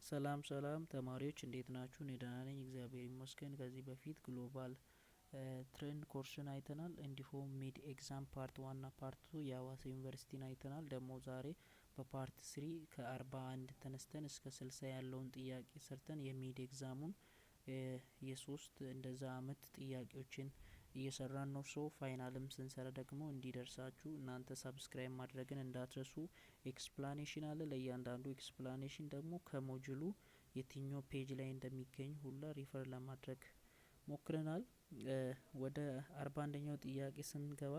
ሰላም ተማሪዎች እንዴት ናችሁ? እኔ ደህና ነኝ እግዚአብሔር ይመስገን። ከዚህ በፊት ግሎባል ትሬንድ ኮርስን አይተናል። እንዲሁም ሚድ ኤግዛም ፓርት 1 ና ፓርት 2 የሀዋሳ ዩኒቨርሲቲን አይተናል። ደግሞ ዛሬ በፓርት 3 ከ41 ተነስተን እስከ 60 ያለውን ጥያቄ ሰርተን የሚድ ኤግዛሙን የሶስት እንደዛ አመት ጥያቄዎችን እየሰራን ነው። ሶ ፋይናልም ስንሰራ ደግሞ እንዲደርሳችሁ እናንተ ሰብስክራይብ ማድረግን እንዳትረሱ። ኤክስፕላኔሽን አለ። ለእያንዳንዱ ኤክስፕላኔሽን ደግሞ ከሞጁሉ የትኛው ፔጅ ላይ እንደሚገኝ ሁላ ሪፈር ለማድረግ ሞክረናል። ወደ 41ኛው ጥያቄ ስንገባ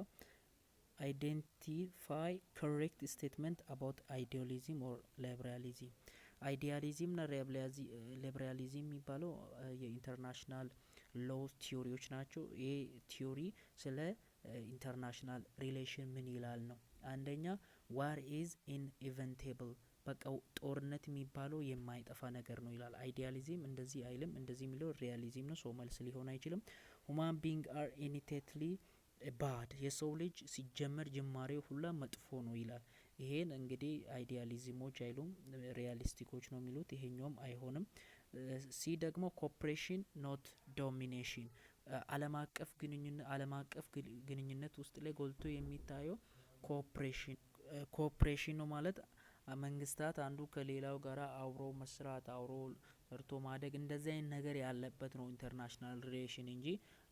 አይዴንቲፋይ ኮሬክት ስቴትመንት አባውት አይዲያሊዝም ኦር ሊበራሊዝም። አይዲያሊዝም ና ሊበራሊዝም የሚባለው የኢንተርናሽናል ሎው ቲዮሪዎች ናቸው። ይሄ ቲዮሪ ስለ ኢንተርናሽናል ሪሌሽን ምን ይላል ነው። አንደኛ ዋር ኢዝ ኢንኢቨንቴብል፣ በቃ ጦርነት የሚባለው የማይጠፋ ነገር ነው ይላል። አይዲያሊዝም እንደዚህ አይልም። እንደዚህ የሚለው ሪያሊዝም ነው። ሰው መልስ ሊሆን አይችልም። ሁማን ቢንግ አር ኢኒቴትሊ ባድ፣ የሰው ልጅ ሲጀመር ጅማሬው ሁላ መጥፎ ነው ይላል። ይሄን እንግዲህ አይዲያሊዝሞች አይሉም፣ ሪያሊስቲኮች ነው የሚሉት። ይሄኛውም አይሆንም። ሲ ደግሞ ኮፕሬሽን ኖት ዶሚኔሽን፣ አለም አቀፍ ግንኙነት ውስጥ ላይ ጎልቶ የሚታየው ኮኦፕሬሽን ነው። ማለት መንግስታት አንዱ ከሌላው ጋር አብሮ መስራት፣ አብሮ ሰርቶ ማደግ፣ እንደዚህ አይነት ነገር ያለበት ነው ኢንተርናሽናል ሪሌሽን እንጂ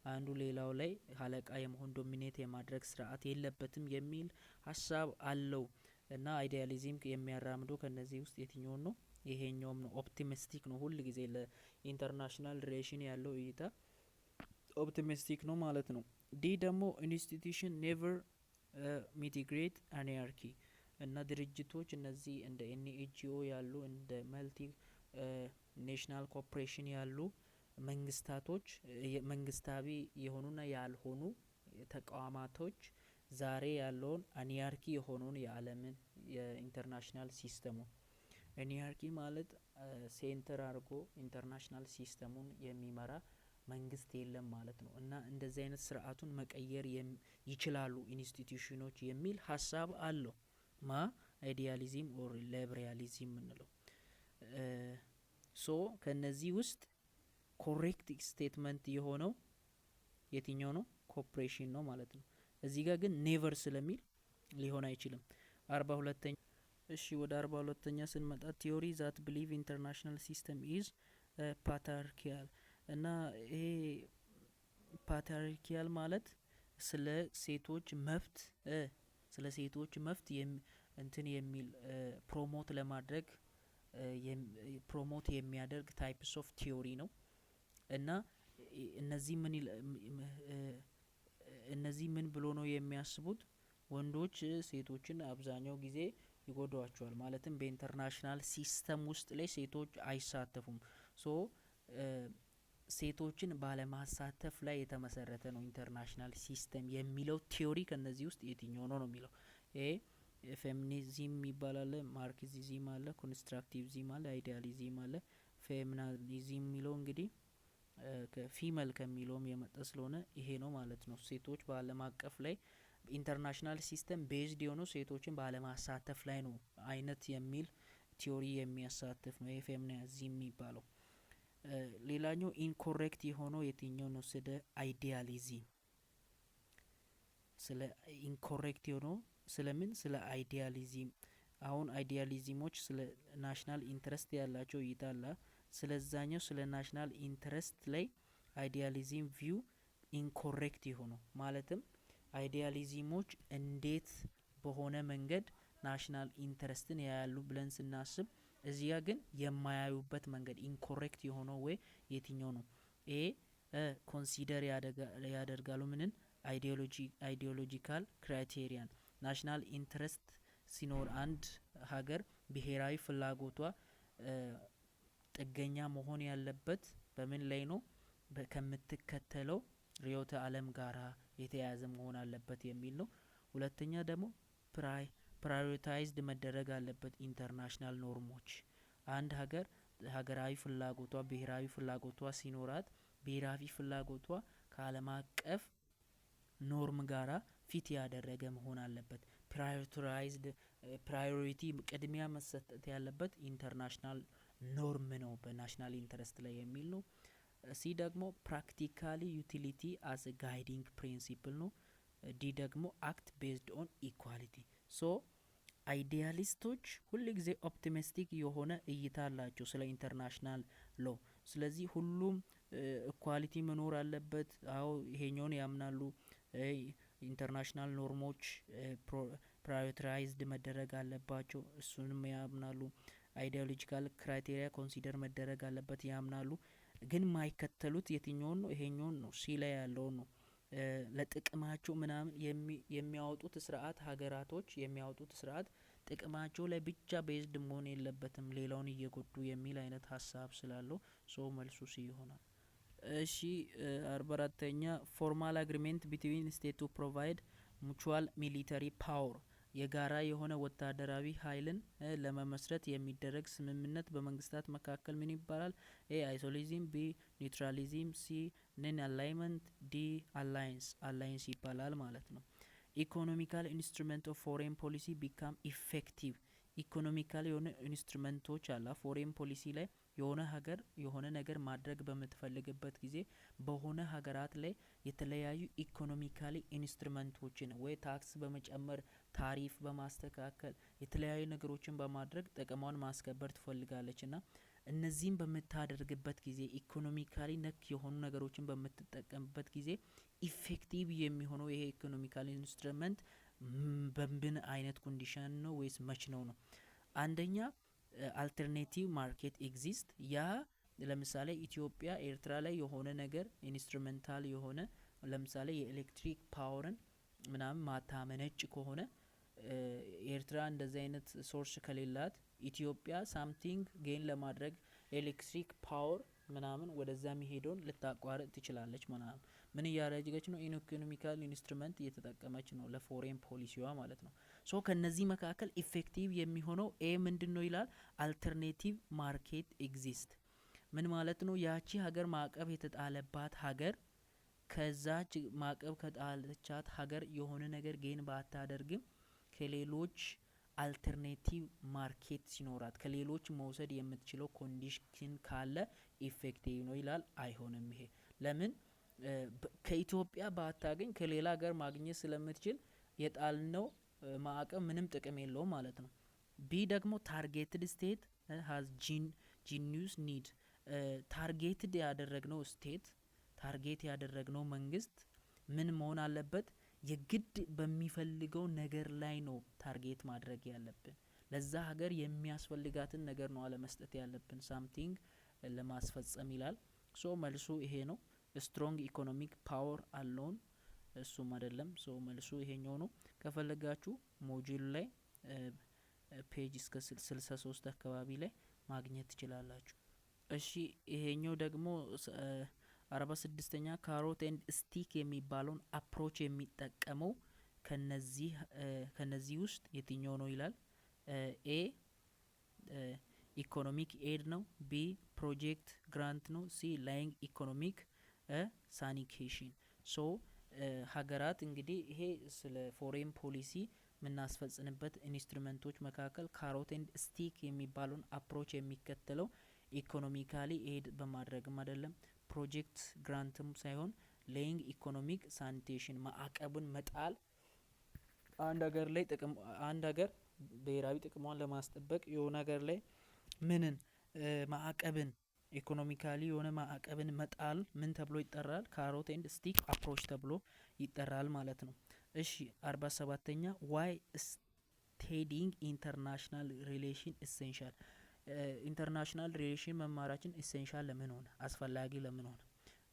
አንዱ ሌላው ላይ አለቃ የመሆን ዶሚኔት የማድረግ ስርዓት የለበትም የሚል ሀሳብ አለው። እና አይዲያሊዝም የሚያራምደው ከነዚህ ውስጥ የትኛውን ነው? ይሄኛውም ነው። ኦፕቲሚስቲክ ነው። ሁል ጊዜ ለኢንተርናሽናል ሪሌሽን ያለው እይታ ኦፕቲሚስቲክ ነው ማለት ነው። ዲ ደግሞ ኢንስቲትዩሽን ኔቨር ሚቲግሬት አናርኪ፣ እና ድርጅቶች እነዚህ እንደ ኤንኤችኦ ያሉ እንደ መልቲ ኔሽናል ኮርፖሬሽን ያሉ መንግስታቶች መንግስታዊ የሆኑና ያልሆኑ ተቋማቶች ዛሬ ያለውን አኒያርኪ የሆነውን የዓለምን የኢንተርናሽናል ሲስተሙ አኒያርኪ ማለት ሴንተር አድርጎ ኢንተርናሽናል ሲስተሙን የሚመራ መንግስት የለም ማለት ነው። እና እንደዚህ አይነት ስርዓቱን መቀየር ይችላሉ ኢንስቲትዩሽኖች የሚል ሀሳብ አለው። አይዲያሊዝም ኦር ሊበራሊዝም የምንለው ሶ ከነዚህ ውስጥ ኮሬክት ስቴትመንት የሆነው የትኛው ነው? ኮኦፕሬሽን ነው ማለት ነው። እዚህ ጋር ግን ኔቨር ስለሚል ሊሆን አይችልም። 42ኛ እሺ፣ ወደ 42ኛ ስንመጣ ቲዮሪ ዛት ብሊቭ ኢንተርናሽናል ሲስተም ኢዝ ፓትሪያርኪያል፣ እና ይሄ ፓትሪያርኪያል ማለት ስለ ሴቶች መብት እንትን የሚል ፕሮሞት ለማድረግ ፕሮሞት የሚያደርግ ታይፕስ ኦፍ ቲዮሪ ነው። እና እነዚህ ምን ብሎ ነው የሚያስቡት? ወንዶች ሴቶችን አብዛኛው ጊዜ ይጎዷቸዋል። ማለትም በኢንተርናሽናል ሲስተም ውስጥ ላይ ሴቶች አይሳተፉም። ሶ ሴቶችን ባለማሳተፍ ላይ የተመሰረተ ነው ኢንተርናሽናል ሲስተም የሚለው ቲዮሪ ከነዚህ ውስጥ የትኛው ነው የሚለው። ይሄ ፌሚኒዝም ይባላል፣ ማርክሲዝም አለ፣ ኮንስትራክቲቪዝም አለ፣ አይዲያሊዝም አለ። ፌሚኒዝም የሚለው እንግዲህ ፊመል ከሚለውም የመጣ ስለሆነ ይሄ ነው ማለት ነው። ሴቶች በአለም አቀፍ ላይ ኢንተርናሽናል ሲስተም ቤዝድ የሆነው ሴቶችን ባለማሳተፍ ላይ ነው አይነት የሚል ቲዮሪ የሚያሳትፍ ነው የፌሚኒዝም የሚባለው። ሌላኛው ኢንኮሬክት የሆነው የትኛው ነው? ስለ አይዲያሊዝም ስለ ኢንኮሬክት የሆነው ስለምን? ስለ አይዲያሊዝም። አሁን አይዲያሊዝሞች ስለ ናሽናል ኢንትረስት ያላቸው እይታ አለ። ስለዛኛው ስለ ናሽናል ኢንትረስት ላይ አይዲያሊዝም ቪው ኢንኮሬክት የሆነው ማለትም አይዲያሊዝሞች እንዴት በሆነ መንገድ ናሽናል ኢንትረስትን ያያሉ ብለን ስናስብ እዚያ ግን የማያዩበት መንገድ ኢንኮሬክት የሆነው ወይ የትኛው ነው? ኤ ኮንሲደር ያደርጋሉ ምንን? አይዲዮሎጂካል ክራይቴሪያን ናሽናል ኢንትረስት ሲኖር አንድ ሀገር ብሄራዊ ፍላጎቷ ጥገኛ መሆን ያለበት በምን ላይ ነው? ከምትከተለው ርዕዮተ ዓለም ጋራ የተያያዘ መሆን አለበት የሚል ነው። ሁለተኛ ደግሞ ፕራዮሪታይዝድ መደረግ አለበት ኢንተርናሽናል ኖርሞች። አንድ ሀገር ሀገራዊ ፍላጎቷ ብሄራዊ ፍላጎቷ ሲኖራት ብሄራዊ ፍላጎቷ ከዓለም አቀፍ ኖርም ጋራ ፊት ያደረገ መሆን አለበት። ፕራዮሪቲ ቅድሚያ መሰጠት ያለበት ኢንተርናሽናል ኖርም ነው በናሽናል ኢንተረስት ላይ የሚል ነው። ሲ ደግሞ ፕራክቲካሊ ዩቲሊቲ አስ ጋይዲንግ ፕሪንሲፕል ነው። ዲ ደግሞ አክት ቤዝድ ኦን ኢኳሊቲ። ሶ አይዲያሊስቶች ሁል ጊዜ ኦፕቲሚስቲክ የሆነ እይታ አላቸው ስለ ኢንተርናሽናል ሎ። ስለዚህ ሁሉም ኢኳሊቲ መኖር አለበት። አዎ ይሄኛውን ያምናሉ። ኢንተርናሽናል ኖርሞች ፕራዮሪታይዝድ መደረግ አለባቸው፣ እሱንም ያምናሉ። አይዲዮሎጂካል ክራይቴሪያ ኮንሲደር መደረግ አለበት ያምናሉ። ግን ማይከተሉት የትኛውን ነው? ይሄኛውን ነው፣ ሲ ላይ ያለውን ነው። ለጥቅማቸው ምናምን የሚያወጡት ስርዓት ሀገራቶች የሚያወጡት ስርዓት ጥቅማቸው ላይ ብቻ ቤዝድ መሆን የለበትም ሌላውን እየጎዱ የሚል አይነት ሀሳብ ስላለው ሶ መልሱ ሲ ይሆናል። እሺ 44ኛ ፎርማል አግሪሜንት ቢትዊን ስቴት ቱ ፕሮቫይድ ሙቹዋል ሚሊተሪ ፓወር የጋራ የሆነ ወታደራዊ ኃይልን ለመመስረት የሚደረግ ስምምነት በመንግስታት መካከል ምን ይባላል? ኤ አይሶሊዝም፣ ቢ ኒውትራሊዝም፣ ሲ ነን አላይመንት፣ ዲ አላይንስ ይባላል ማለት ነው። ኢኮኖሚካል ኢንስትሩመንት ኦፍ ፎሬን ፖሊሲ ቢካም ኢፌክቲቭ። ኢኮኖሚካል የሆነ ኢንስትሩመንቶች አላ ፎሬን ፖሊሲ ላይ የሆነ ሀገር የሆነ ነገር ማድረግ በምትፈልግበት ጊዜ በሆነ ሀገራት ላይ የተለያዩ ኢኮኖሚካሊ ኢንስትሩመንቶችን ወይ ታክስ በመጨመር ታሪፍ በማስተካከል የተለያዩ ነገሮችን በማድረግ ጥቅሟን ማስከበር ትፈልጋለች እና እነዚህም በምታደርግበት ጊዜ ኢኮኖሚካሊ ነክ የሆኑ ነገሮችን በምትጠቀምበት ጊዜ ኢፌክቲቭ የሚሆነው ይሄ ኢኮኖሚካሊ ኢንስትሩመንት በምን አይነት ኮንዲሽን ነው ወይስ መች ነው? አንደኛ አልተርኔቲቭ ማርኬት ኤግዚስት። ያ ለምሳሌ ኢትዮጵያ ኤርትራ ላይ የሆነ ነገር ኢንስትሩሜንታል የሆነ ለምሳሌ የኤሌክትሪክ ፓወርን ምናምን ማታመነጭ ከሆነ ኤርትራ እንደዚህ አይነት ሶርስ ከሌላት ኢትዮጵያ ሳምቲንግ ጌን ለማድረግ ኤሌክትሪክ ፓወር ምናምን ወደዛ የሚሄደውን ልታቋርጥ ትችላለች ምናምን። ምን እያደረገች ነው? ኢኮኖሚካል ኢንስትሩመንት እየተጠቀመች ነው ለፎሬን ፖሊሲዋ ማለት ነው። ሶ ከነዚህ መካከል ኢፌክቲቭ የሚሆነው ኤ ምንድን ነው ይላል? አልተርኔቲቭ ማርኬት ኤግዚስት። ምን ማለት ነው? ያቺ ሀገር ማዕቀብ የተጣለባት ሀገር ከዛች ማዕቀብ ከጣለቻት ሀገር የሆነ ነገር ጌን ባታደርግም ከሌሎች አልተርኔቲቭ ማርኬት ሲኖራት ከሌሎች መውሰድ የምትችለው ኮንዲሽን ካለ ኢፌክቲቭ ነው ይላል። አይሆንም። ይሄ ለምን? ከኢትዮጵያ ባታገኝ ከሌላ ሀገር ማግኘት ስለምትችል የጣልነው ማዕቀብ ምንም ጥቅም የለውም ማለት ነው። ቢ ደግሞ ታርጌትድ ስቴት ሃዝ ጂኒዩስ ኒድ። ታርጌትድ ያደረግነው ስቴት ታርጌት ያደረግነው መንግስት ምን መሆን አለበት? የግድ በሚፈልገው ነገር ላይ ነው ታርጌት ማድረግ ያለብን። ለዛ ሀገር የሚያስፈልጋትን ነገር ነው አለመስጠት ያለብን ሳምቲንግ ለማስፈጸም ይላል። ሶ መልሱ ይሄ ነው። ስትሮንግ ኢኮኖሚክ ፓወር አለውን እሱም አይደለም። ሶ መልሱ ይሄኛው ነው። ከፈለጋችሁ ሞጁል ላይ ፔጅ እስከ 63 አካባቢ ላይ ማግኘት ትችላላችሁ። እሺ ይሄኛው ደግሞ 46ኛ ካሮት ኤንድ ስቲክ የሚባለውን አፕሮች የሚጠቀመው ከነዚህ ውስጥ የትኛው ነው ይላል። ኤ ኢኮኖሚክ ኤድ ነው፣ ቢ ፕሮጀክት ግራንት ነው፣ ሲ ላይንግ ኢኮኖሚክ ሳኒኬሽን። ሶ ሀገራት እንግዲህ ይሄ ስለ ፎሬን ፖሊሲ የምናስፈጽንበት ኢንስትሩመንቶች መካከል ካሮት ኤንድ ስቲክ የሚባለውን አፕሮች የሚከተለው ኢኮኖሚካሊ ኤድ በማድረግም አይደለም፣ ፕሮጀክት ግራንትም ሳይሆን ሌይንግ ኢኮኖሚክ ሳኒቴሽን ማዕቀብን መጣል አንድ ሀገር ላይ አንድ ሀገር ብሔራዊ ጥቅሟን ለማስጠበቅ የሆነ ሀገር ላይ ምንን ማዕቀብን ኢኮኖሚካሊ የሆነ ማዕቀብን መጣል ምን ተብሎ ይጠራል? ካሮት ኤንድ ስቲክ አፕሮች ተብሎ ይጠራል ማለት ነው። እሺ 47ኛ ዋይ ስቴዲንግ ኢንተርናሽናል ሪሌሽን ኢሴንሻል። ኢንተርናሽናል ሪሌሽን መማራችን ኢሴንሻል ለምን ሆነ? አስፈላጊ ለምን ሆነ?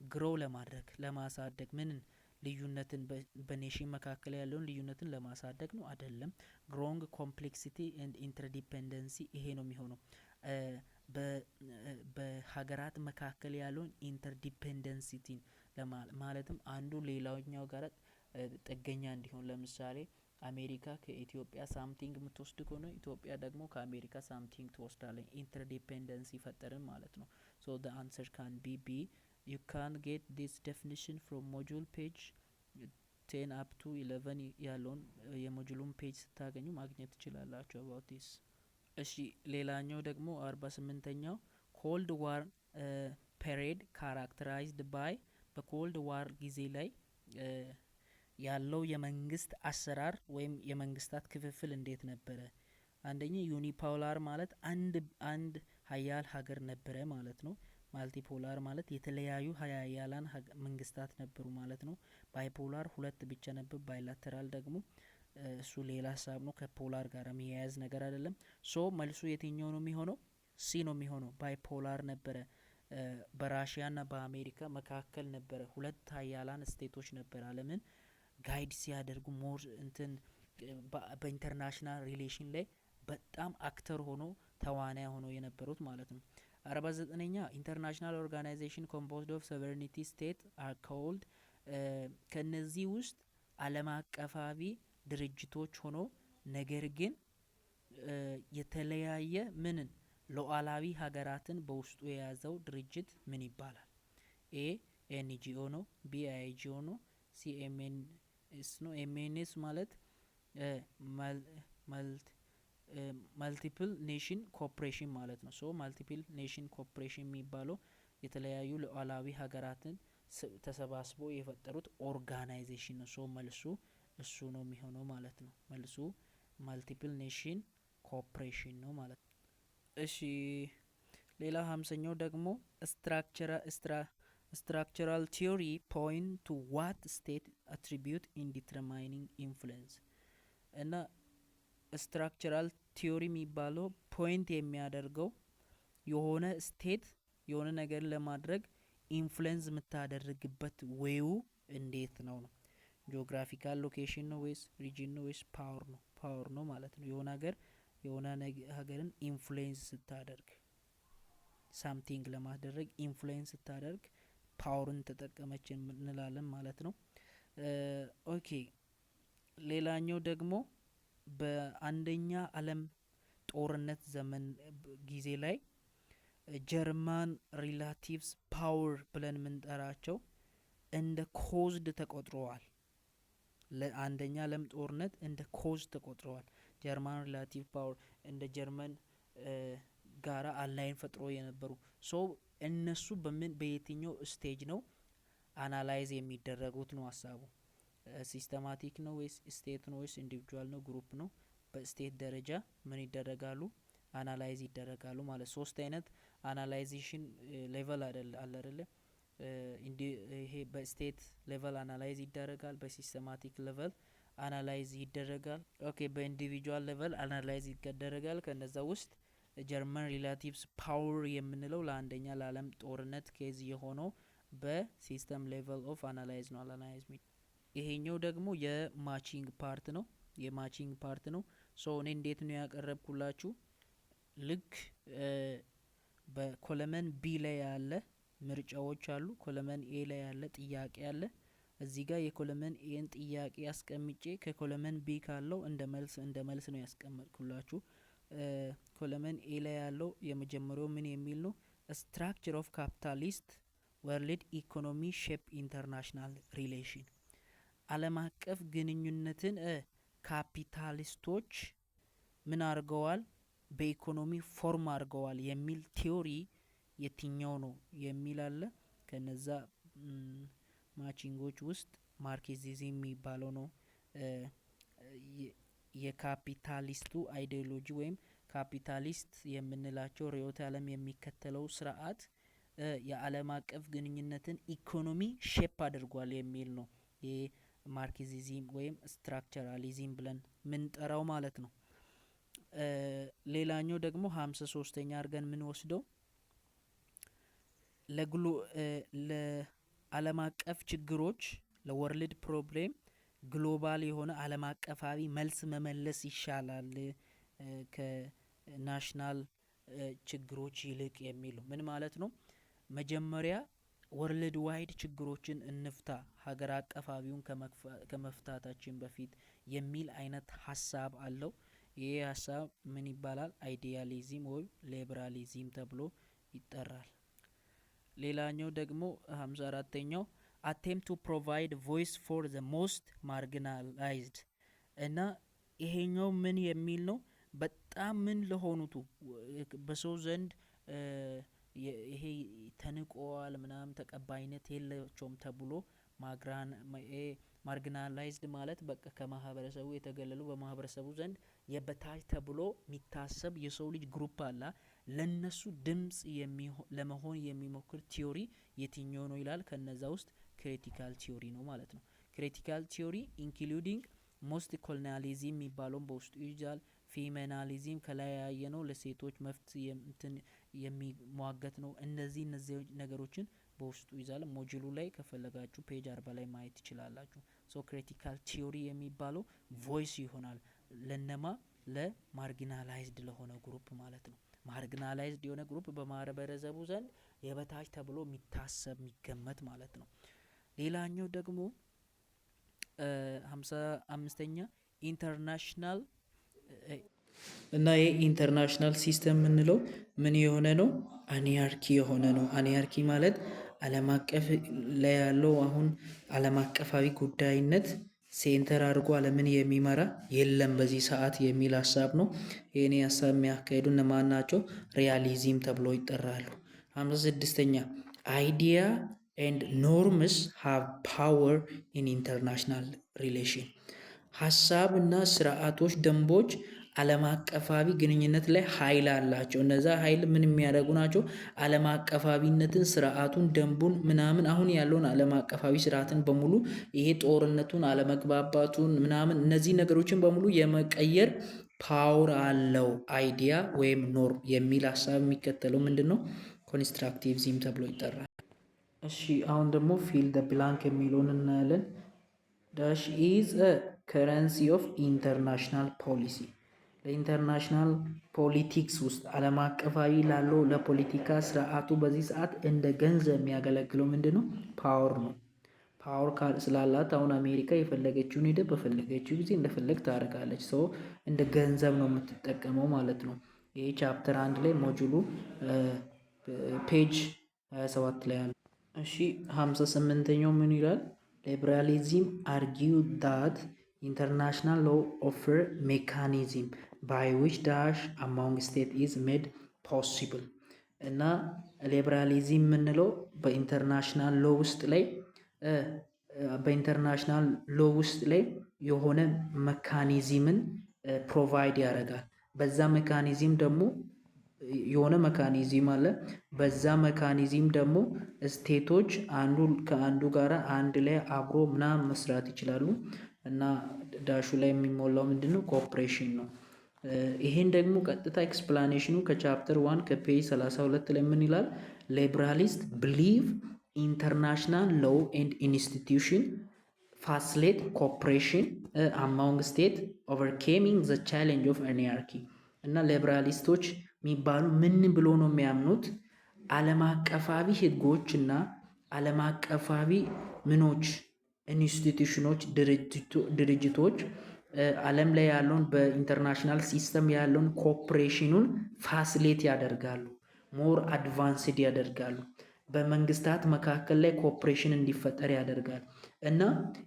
ግሮው ለማድረግ ለማሳደግ ምንን ልዩነትን በኔሽን መካከል ያለውን ልዩነትን ለማሳደግ ነው አይደለም። ግሮንግ ኮምፕሌክሲቲ ኤንድ ኢንተርዲፔንደንሲ ይሄ ነው የሚሆነው። በሀገራት መካከል ያለውን ኢንተርዲፔንደንሲቲን ማለትም አንዱ ሌላኛው ጋር ጥገኛ እንዲሆን። ለምሳሌ አሜሪካ ከኢትዮጵያ ሳምቲንግ የምትወስድ ከሆነ ኢትዮጵያ ደግሞ ከአሜሪካ ሳምቲንግ ትወስዳለች። ኢንተርዲፔንደንሲ ፈጠርን ማለት ነው። ሶ the answer can be B. You can get this definition from module page 10 up to 11 ያለውን የሞጁሉን ፔጅ ስታገኙ ማግኘት ትችላላችሁ about this እሺ ሌላኛው ደግሞ 48ኛው ኮልድ ዋር ፔሪድ ካራክተራይዝድ ባይ በኮልድ ዋር ጊዜ ላይ ያለው የመንግስት አሰራር ወይም የመንግስታት ክፍፍል እንዴት ነበረ? አንደኛ ዩኒፖላር ማለት አንድ ሀያል ሀገር ነበረ ማለት ነው። ማልቲፖላር ማለት የተለያዩ ሀያላን መንግስታት ነበሩ ማለት ነው። ባይፖላር ሁለት ብቻ ነበር። ባይላተራል ደግሞ እሱ ሌላ ሀሳብ ነው። ከፖላር ጋር የሚያያዝ ነገር አይደለም። ሶ መልሱ የትኛው ነው የሚሆነው? ሲ ነው የሚሆነው። ባይፖላር ነበረ። በራሽያ ና በአሜሪካ መካከል ነበረ። ሁለት ሀያላን ስቴቶች ነበር አለምን ጋይድ ሲያደርጉ ሞር እንትን በኢንተርናሽናል ሪሌሽን ላይ በጣም አክተር ሆኖ ተዋናይ ሆኖ የነበሩት ማለት ነው። 49ኛ ኢንተርናሽናል ኦርጋናይዜሽን ኮምፖዝድ ኦፍ ሶቨሬኒቲ ስቴት አር ኮልድ ከነዚህ ውስጥ አለም አቀፋዊ ድርጅቶች ሆኖ ነገር ግን የተለያየ ምንን ሉዓላዊ ሀገራትን በውስጡ የያዘው ድርጅት ምን ይባላል? ኤ ኤንጂኦ ነው። ቢ አይጂኦ ነው። ሲ ኤምኤንኤስ ነው። ኤምኤንኤስ ማለት ማልቲፕል ኔሽን ኮርፖሬሽን ማለት ነው። ሶ ማልቲፕል ኔሽን ኮርፖሬሽን የሚባለው የተለያዩ ሉዓላዊ ሀገራትን ተሰባስበው የፈጠሩት ኦርጋናይዜሽን ነው። ሶ መልሱ እሱ ነው የሚሆነው ማለት ነው። መልሱ ማልቲፕል ኔሽን ኮርፖሬሽን ነው ማለት ነው። እሺ ሌላ 50ኛው ደግሞ ስትራክቸራል ቲዮሪ ፖይንት ቱ ዋት ስቴት አትሪቢዩት ኢን ዲተርማይኒንግ ኢንፍሉዌንስ እና ስትራክቸራል ቲዮሪ የሚባለው ፖይንት የሚያደርገው የሆነ ስቴት የሆነ ነገር ለማድረግ ኢንፍሉዌንስ የምታደርግበት ዌዩ እንዴት ነው ነው። ጂኦግራፊካል ሎኬሽን ነው ወይስ ሪጅን ነው ወይስ ፓወር ነው? ፓወር ነው ማለት ነው። የሆነ ሀገርን ኢንፍሉዌንስ ስታደርግ ሳምቲንግ ለማድረግ ኢንፍሉዌንስ ስታደርግ ፓወርን ተጠቀመች እንላለን ማለት ነው። ኦኬ ሌላኛው ደግሞ በአንደኛ አለም ጦርነት ዘመን ጊዜ ላይ ጀርመን ሪላቲቭስ ፓወር ብለን የምንጠራቸው እንደ ኮዝድ ተቆጥረዋል። ለአንደኛ አለም ጦርነት እንደ ኮዝ ተቆጥረዋል። ጀርመን ሪላቲቭ ፓወር እንደ ጀርመን ጋራ አላይን ፈጥሮ የነበሩ ሶ እነሱ በየትኛው ስቴጅ ነው አናላይዝ የሚደረጉት ነው ሀሳቡ። ሲስተማቲክ ነው ወይስ ስቴት ነው ወይስ ኢንዲቪጁዋል ነው ግሩፕ ነው? በስቴት ደረጃ ምን ይደረጋሉ? አናላይዝ ይደረጋሉ ማለት። ሶስት አይነት አናላይዜሽን ሌቨል አለ አይደለ? ይሄ በስቴት ሌቨል አናላይዝ ይደረጋል፣ በሲስተማቲክ ሌቨል አናላይዝ ይደረጋል፣ ኦኬ በኢንዲቪጁዋል ሌቨል አናላይዝ ይደረጋል። ከነዛ ውስጥ ጀርመን ሪላቲቭስ ፓወር የምንለው ለአንደኛ ለአለም ጦርነት ኬዝ የሆነው በሲስተም ሌቨል ኦፍ አናላይዝ ነው። አናላይዝ ይሄኛው ደግሞ የማቺንግ ፓርት ነው። የማቺንግ ፓርት ነው። ሶ እኔ እንዴት ነው ያቀረብኩላችሁ? ልክ በኮለመን ቢ ላይ ያለ ምርጫዎች አሉ፣ ኮለመን ኤ ላይ ያለ ጥያቄ አለ። እዚህ ጋር የኮለመን ኤን ጥያቄ ያስቀምጬ ከኮለመን ቢ ካለው እንደ መልስ ነው ያስቀመጥኩላችሁ። ኮለመን ኤ ላይ ያለው የመጀመሪያው ምን የሚል ነው? ስትራክቸር ኦፍ ካፒታሊስት ወርልድ ኢኮኖሚ ሼፕ ኢንተርናሽናል ሪሌሽን አለም አቀፍ ግንኙነትን ካፒታሊስቶች ምን አድርገዋል? በኢኮኖሚ ፎርም አድርገዋል የሚል ቲዮሪ የትኛው ነው የሚል አለ። ከነዛ ማቺንጎች ውስጥ ማርክሲዝም የሚባለው ነው የካፒታሊስቱ አይዲዮሎጂ ወይም ካፒታሊስት የምንላቸው ርዕዮተ ዓለም የሚከተለው ስርዓት የዓለም አቀፍ ግንኙነትን ኢኮኖሚ ሼፕ አድርጓል የሚል ነው። ይሄ ማርክሲዝም ወይም ስትራክቸራሊዝም ብለን ምንጠራው ማለት ነው። ሌላኛው ደግሞ 53ኛ አድርገን ምንወስደው ለዓለም አቀፍ ችግሮች ለወርልድ ፕሮብሌም ግሎባል የሆነ ዓለም አቀፋዊ መልስ መመለስ ይሻላል ከናሽናል ችግሮች ይልቅ የሚሉ ምን ማለት ነው? መጀመሪያ ወርልድ ዋይድ ችግሮችን እንፍታ ሀገር አቀፋዊውን ከመፍታታችን በፊት የሚል አይነት ሀሳብ አለው። ይሄ ሀሳብ ምን ይባላል? አይዲያሊዝም ወይ ሊበራሊዝም ተብሎ ይጠራል። ሌላኛው ደግሞ 54ኛው attempt to provide voice for the most marginalized እና ይሄኛው ምን የሚል ነው? በጣም ምን ለሆኑቱ በሰው ዘንድ ይሄ ተንቀዋል ምናምን ተቀባይነት የላቸውም ተብሎ ማርግናላይዝድ ማለት በቃ ከማህበረሰቡ የተገለሉ በማህበረሰቡ ዘንድ የበታች ተብሎ የሚታሰብ የሰው ልጅ ግሩፕ አለ። ለነሱ ድምጽ ለመሆን የሚሞክር ቲዮሪ የትኛው ነው ይላል። ከነዛ ውስጥ ክሪቲካል ቲዮሪ ነው ማለት ነው። ክሪቲካል ቲዮሪ ኢንክሉዲንግ ሞስት ኮሎኒያሊዝም የሚባለውን በውስጡ ይይዛል። ፌሚናሊዝም ከላይ ያየ ነው፣ ለሴቶች መብት የሚሟገት ነው። እነዚህ ነገሮችን በውስጡ ይዛል። ሞጁሉ ላይ ከፈለጋችሁ ፔጅ 40 ላይ ማየት ትችላላችሁ። ሶ ክሪቲካል ቲዮሪ የሚባለው ቮይስ ይሆናል ለነማ ለማርጊናላይዝድ ለሆነ ግሩፕ ማለት ነው። ማርጊናላይዝድ የሆነ ግሩፕ በማህበረሰቡ ዘንድ የበታች ተብሎ የሚታሰብ የሚገመት ማለት ነው። ሌላኛው ደግሞ 55ኛ ኢንተርናሽናል እና ይህ ኢንተርናሽናል ሲስተም የምንለው ምን የሆነ ነው? አኒያርኪ የሆነ ነው። አኒያርኪ ማለት ዓለም አቀፍ ላይ ያለው አሁን ዓለም አቀፋዊ ጉዳይነት ሴንተር አድርጎ ዓለምን የሚመራ የለም በዚህ ሰዓት የሚል ሀሳብ ነው። ይህኔ ሀሳብ የሚያካሄዱ እነማን ናቸው? ሪያሊዝም ተብሎ ይጠራሉ። 56ኛ አይዲያ ኤንድ ኖርምስ ሃቭ ፓወር ኢን ኢንተርናሽናል ሪሌሽን። ሀሳብ እና ስርዓቶች፣ ደንቦች ዓለም አቀፋዊ ግንኙነት ላይ ኃይል አላቸው። እነዛ ኃይል ምን የሚያደርጉ ናቸው? ዓለም አቀፋዊነትን፣ ስርዓቱን፣ ደንቡን ምናምን አሁን ያለውን ዓለም አቀፋዊ ስርዓትን በሙሉ ይሄ ጦርነቱን፣ አለመግባባቱን ምናምን እነዚህ ነገሮችን በሙሉ የመቀየር ፓወር አለው። አይዲያ ወይም ኖርም የሚል ሀሳብ የሚከተለው ምንድን ነው? ኮንስትራክቲቪዝም ተብሎ ይጠራል። እሺ አሁን ደግሞ ፊል ደ ብላንክ የሚለውን እናያለን። ዳሽ ኢዝ ከረንሲ ኦፍ ኢንተርናሽናል ፖሊሲ። ለኢንተርናሽናል ፖሊቲክስ ውስጥ ዓለም አቀፋዊ ላለው ለፖለቲካ ስርዓቱ በዚህ ሰዓት እንደ ገንዘብ የሚያገለግለው ምንድን ነው? ፓወር ነው። ፓወር ስላላት አሁን አሜሪካ የፈለገችውን ሄደ በፈለገችው ጊዜ እንደፈለግ ታደርጋለች። ሰው እንደ ገንዘብ ነው የምትጠቀመው ማለት ነው። ይህ ቻፕተር 1 ላይ ሞጁሉ ፔጅ 27 ላይ አለ። እሺ 58ኛው ምን ይላል? ሊበራሊዝም አርጊው ዳት ኢንተርናሽናል ሎ ኦፈር ሜካኒዝም ባይ ዊች ዳሽ አማንግ ስቴት ኢዝ ሜድ ፖሲብል። እና ሊበራሊዝም የምንለው በኢንተርናሽናል ሎ ውስጥ ላይ የሆነ ሜካኒዝምን ፕሮቫይድ ያደርጋል። በዛ ሜካኒዝም ደግሞ የሆነ ሜካኒዝም አለ። በዛ ሜካኒዝም ደግሞ ስቴቶች አንዱ ከአንዱ ጋር አንድ ላይ አብሮ ምናምን መስራት ይችላሉ። እና ዳሹ ላይ የሚሞላው ምንድነው? ኮኦፕሬሽን ነው። ይሄን ደግሞ ቀጥታ ኤክስፕላኔሽኑ ከቻፕተር 1 ከፔጅ 32 ላይ ምን ይላል? ሊበራሊስት ብሊቭ ኢንተርናሽናል ሎው ኤንድ ኢንስቲትዩሽን ፋሲሊቴት ኮኦፕሬሽን አማንግ ስቴት ኦቨርኬሚንግ ዘ ቻሌንጅ ኦፍ አኒያርኪ። እና ሊበራሊስቶች የሚባሉ ምን ብሎ ነው የሚያምኑት? ዓለም አቀፋዊ ህጎች እና ዓለም አቀፋዊ ኢንስቲትዩሽኖች፣ ድርጅቶች ዓለም ላይ ያለውን በኢንተርናሽናል ሲስተም ያለውን ኮኦፕሬሽኑን ፋሲሊቴት ያደርጋሉ፣ ሞር አድቫንስድ ያደርጋሉ። በመንግስታት መካከል ላይ ኮኦፕሬሽን እንዲፈጠር ያደርጋል። እና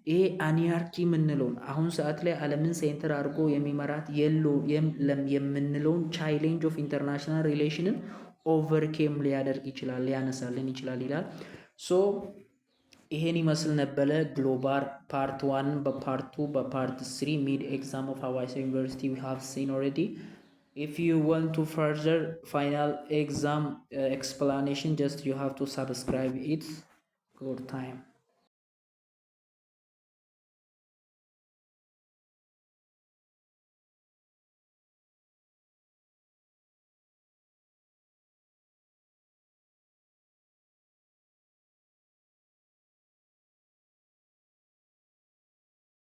ይሄ አኒያርኪ የምንለውን አሁን ሰዓት ላይ ዓለምን ሴንተር አድርጎ የሚመራት የምንለውን ቻሌንጅ ኦፍ ኢንተርናሽናል ሪሌሽንን ኦቨርኬም ሊያደርግ ይችላል፣ ሊያነሳልን ይችላል ይላል። ሶ ይሄን ይመስል ነበረ ግሎባል ፓርት 1። በፓርት 2 በፓርት 3 ሚድ ኤግዛም ኦፍ ሀዋሳ ዩኒቨርሲቲ ዊ ሃቭ ሲን ኦልሬዲ። if you want to further final exam explanation, just you have to subscribe it. Good time.